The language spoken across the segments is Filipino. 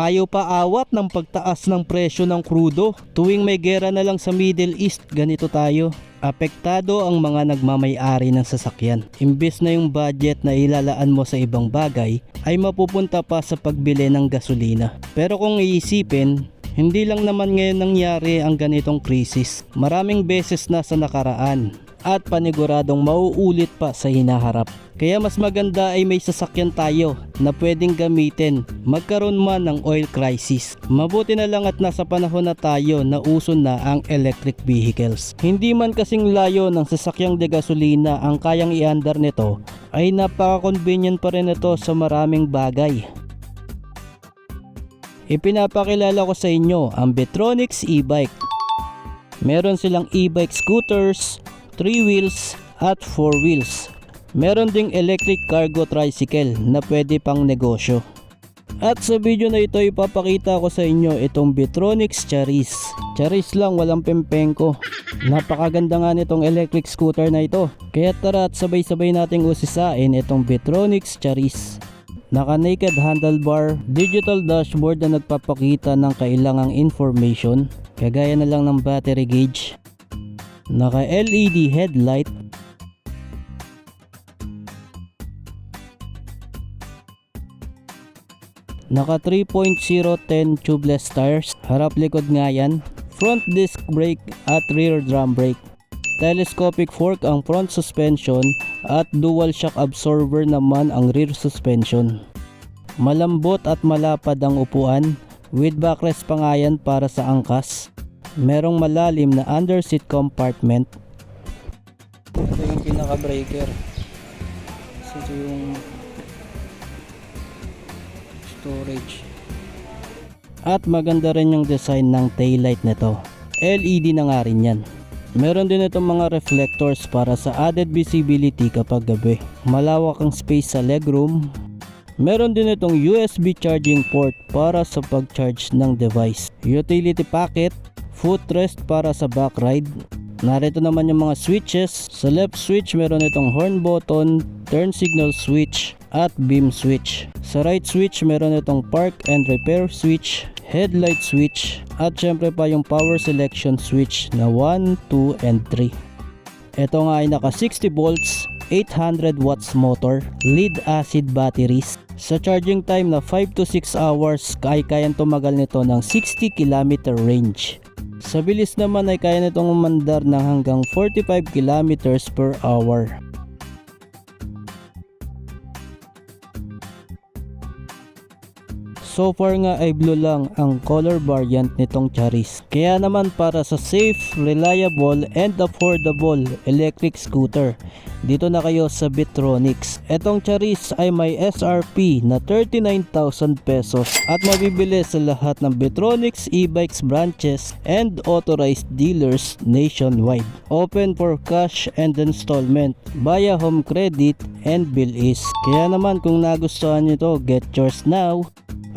Ayaw pa awat ng pagtaas ng presyo ng krudo. Tuwing may gera na lang sa Middle East, ganito tayo. Apektado ang mga nagmamay-ari ng sasakyan. Imbes na yung budget na ilalaan mo sa ibang bagay, ay mapupunta pa sa pagbili ng gasolina. Pero kung iisipin, hindi lang naman ngayon nangyari ang ganitong krisis. Maraming beses na sa nakaraan at paniguradong mauulit pa sa hinaharap. Kaya mas maganda ay may sasakyan tayo na pwedeng gamitin magkaroon man ng oil crisis. Mabuti na lang at nasa panahon na tayo na uso na ang electric vehicles. Hindi man kasing layo ng sasakyang de gasolina ang kayang iandar nito, ay napaka-convenient pa rin ito sa maraming bagay. Ipinapakilala ko sa inyo ang Betronics e-bike. Meron silang e-bike scooters, 3 wheels at 4 wheels. Meron ding electric cargo tricycle na pwede pang negosyo. At sa video na ito ipapakita ko sa inyo itong Betronics Charis. Charis lang, walang pempengko. Napakaganda nga nitong electric scooter na ito. Kaya tara at sabay-sabay nating usisain itong Betronics Charis. Naka naked handlebar, digital dashboard na nagpapakita ng kailangang information, kagaya na lang ng battery gauge. Naka LED headlight. Naka 3.010 tubeless tires, harap likod nga yan. Front disc brake at rear drum brake. Telescopic fork ang front suspension at dual shock absorber naman ang rear suspension. Malambot at malapad ang upuan with backrest pa nga yan para sa angkas. Merong malalim na under seat compartment. Ito yung pinaka breaker. Ito yung storage. At maganda rin yung design ng taillight nito. LED na nga rin yan. Meron din itong mga reflectors para sa added visibility kapag gabi. Malawak ang space sa legroom. Meron din itong USB charging port para sa pag-charge ng device. Utility packet, footrest para sa back ride. Narito naman yung mga switches. Sa left switch meron itong horn button, turn signal switch at beam switch. Sa right switch meron itong park and repair switch, headlight switch at syempre pa yung power selection switch na 1, 2 and 3. Ito nga ay naka 60 volts, 800 watts motor, lead acid batteries. Sa charging time na 5 to 6 hours ay kayang tumagal nito ng 60 km range. Sa bilis naman ay kaya nitong umandar ng hanggang 45 km per hour. So far nga ay blue lang ang color variant nitong Charis. Kaya naman para sa safe, reliable and affordable electric scooter, dito na kayo sa Betronics. Etong Charis ay may SRP na 39,000 pesos at mabibili sa lahat ng Betronics e-bikes branches and authorized dealers nationwide. Open for cash and installment via home credit and bill-is. Kaya naman kung nagustuhan nyo to, get yours now.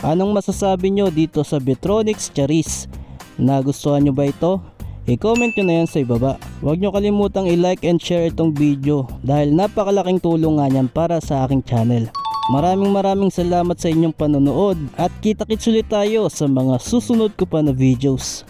Anong masasabi nyo dito sa Betronics Charis? Nagustuhan nyo ba ito? I-comment nyo na yan sa ibaba. Huwag nyo kalimutang i-like and share itong video dahil napakalaking tulong nga yan para sa aking channel. Maraming salamat sa inyong panonood at kita-kits ulit tayo sa mga susunod ko pa na videos.